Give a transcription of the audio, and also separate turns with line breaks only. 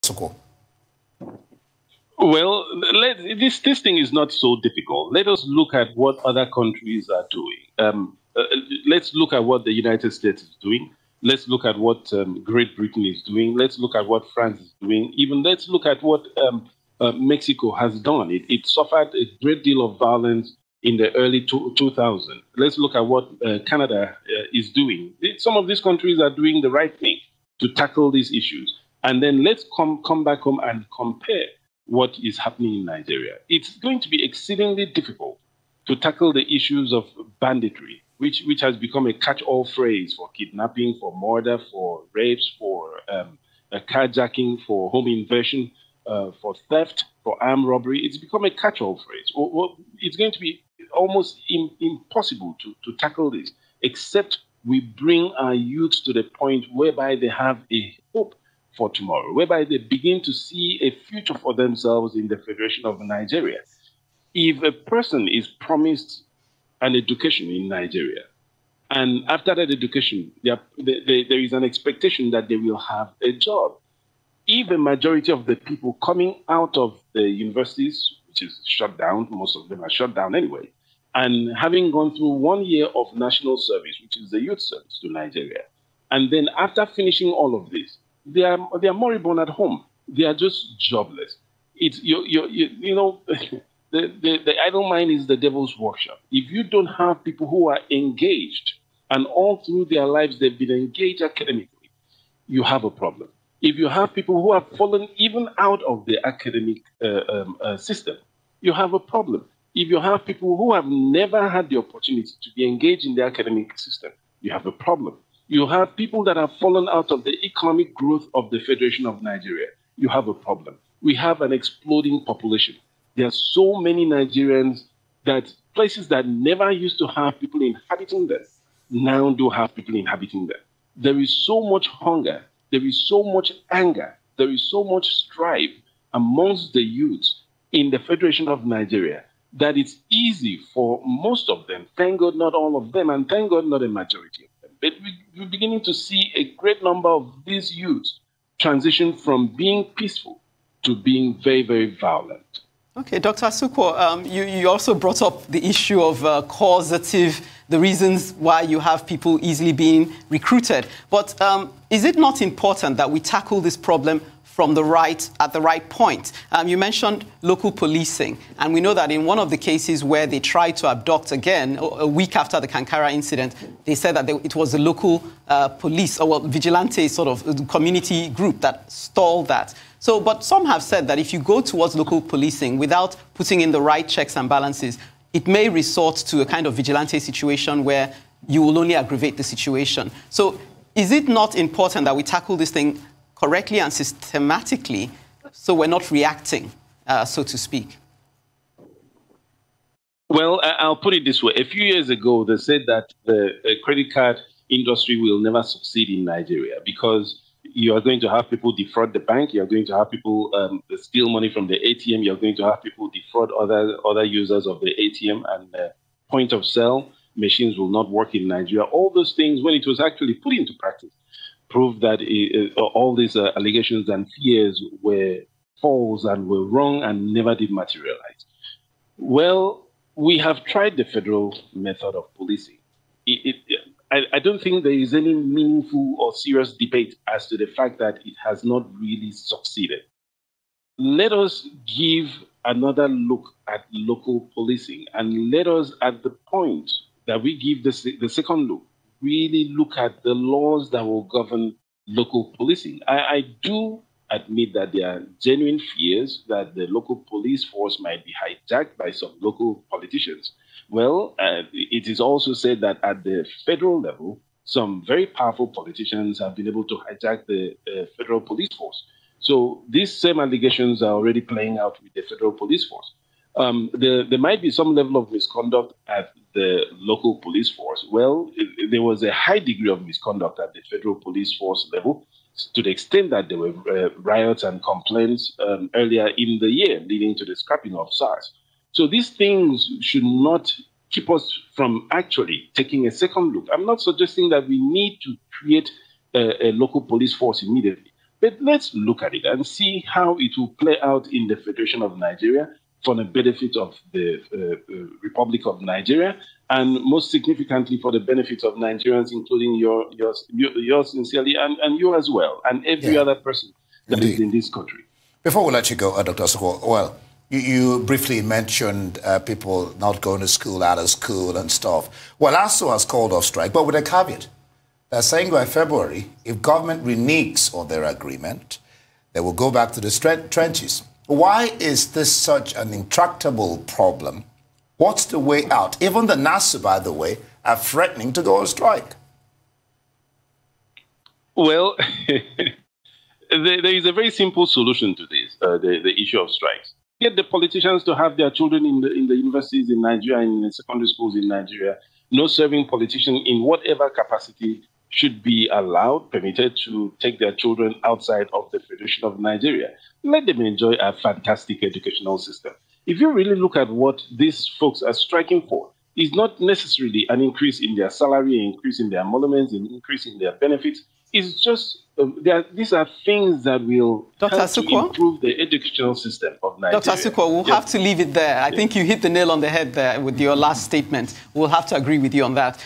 Asukwo?
Well, this thing is not so difficult. Let us look at what other countries are doing. Let's look at what the United States is doing. Let's look at what Great Britain is doing. Let's look at what France is doing. Even let's look at what Mexico has done. It suffered a great deal of violence in the early 2000s. Let's look at what Canada is doing. Some of these countries are doing the right thing to tackle these issues. And then let's come back home and compare what is happening in Nigeria. It's going to be exceedingly difficult to tackle the issues of banditry, which has become a catch-all phrase for kidnapping, for murder, for rapes, for carjacking, for home invasion, for theft, for armed robbery. It's become a catch-all phrase. It's going to be almost impossible to tackle this, except we bring our youth to the point whereby they have a hope for tomorrow, whereby they begin to see a future for themselves in the Federation of Nigeria. If a person is promised an education in Nigeria, and after that education, there is an expectation that they will have a job. If a majority of the people coming out of the universities, which is shut down, most of them are shut down anyway, and having gone through 1 year of national service, which is the youth service to Nigeria, and then after finishing all of this, they are moribund at home. They are just jobless. It's you know the idle mind is the devil's workshop. If you don't have people who are engaged, and all through their lives they've been engaged academically, you have a problem. If you have people who have fallen even out of the academic system, you have a problem. If you have people who have never had the opportunity to be engaged in the academic system, you have a problem. You have people that have fallen out of the economic growth of the Federation of Nigeria. You have a problem. We have an exploding population. There are so many Nigerians that places that never used to have people inhabiting them now do have people inhabiting them. There is so much hunger. There is so much anger. There is so much strife amongst the youths in the Federation of Nigeria that it's easy for most of them, thank God not all of them, and thank God not a majority of them. But we're beginning to see a great number of these youths transition from being peaceful to being very, very violent.
Okay, Dr. Asukwo, you also brought up the issue of causative, the reasons why you have people easily being recruited. But is it not important that we tackle this problem from at the right point? You mentioned local policing, and we know that in one of the cases where they tried to abduct again, a week after the Kankara incident, they said that it was the local police, or vigilante sort of community group that stalled that. So, but some have said that if you go towards local policing without putting in the right checks and balances, it may resort to a kind of vigilante situation where you will only aggravate the situation. So is it not important that we tackle this thing correctly and systematically so we're not reacting, so to speak?
Well, I'll put it this way. A few years ago, they said that the credit card industry will never succeed in Nigeria because you are going to have people defraud the bank. You're going to have people steal money from the ATM. You're going to have people defraud other users of the ATM, and point of sale machines will not work in Nigeria. All those things, when it was actually put into practice, proved that all these allegations and fears were false and were wrong and never did materialize. Well, we have tried the federal method of policing. I don't think there is any meaningful or serious debate as to the fact that it has not really succeeded. Let us give another look at local policing, and let us, at the point that we give the second look, really look at the laws that will govern local policing. I do admit that there are genuine fears that the local police force might be hijacked by some local politicians. Well, it is also said that at the federal level, some very powerful politicians have been able to hijack the federal police force. So these same allegations are already playing out with the federal police force. There might be some level of misconduct at the local police force. Well, there was a high degree of misconduct at the federal police force level, to the extent that there were riots and complaints earlier in the year leading to the scrapping of SARS. So these things should not keep us from actually taking a second look. I'm not suggesting that we need to create a local police force immediately, But let's look at it and see how it will play out in the Federation of Nigeria for the benefit of the Republic of Nigeria, and most significantly for the benefit of Nigerians, including yours sincerely, and you as well, and every other person that is in this country.
Before we let you go, Dr. Asukwo, well, you briefly mentioned people not going to school, out of school and stuff. Well, ASU has called off strike, but with a caveat. They're saying by February, if government reneges on their agreement, they will go back to the trenches. Why is this such an intractable problem? What's the way out? Even the NASU, by the way, are threatening to go on strike.
Well, there is a very simple solution to this, the issue of strikes. Get the politicians to have their children in the universities in Nigeria and in the secondary schools in Nigeria. No serving politician in whatever capacity should be allowed, permitted to take their children outside of the Federation of Nigeria. Let them enjoy a fantastic educational system. If you really look at what these folks are striking for, it's not necessarily an increase in their salary, an increase in their emoluments, an increase in their benefits. It's just, these are things that will help to improve the educational system of Nigeria.
Dr. Asukwo, we'll have to leave it there. I think you hit the nail on the head there with your last statement. We'll have to agree with you on that.